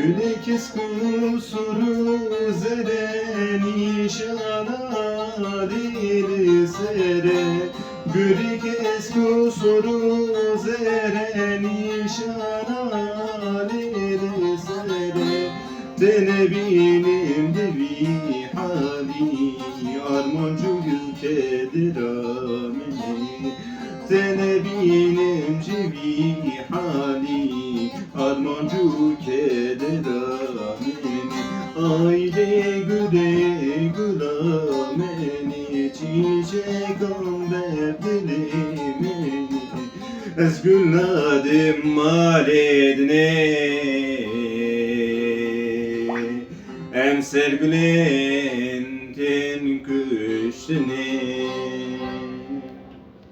Gülekiz kusuru zere nişana dili sere Gülekiz kusuru zere nişana dili sere Dene benim devi hali armancu ülkedir ameli Dene benim cevi hali armancu keder ameni Aile güle gülameni Çiçek amber dilimeni Ez gülladim maledne Emser gülen ten küştene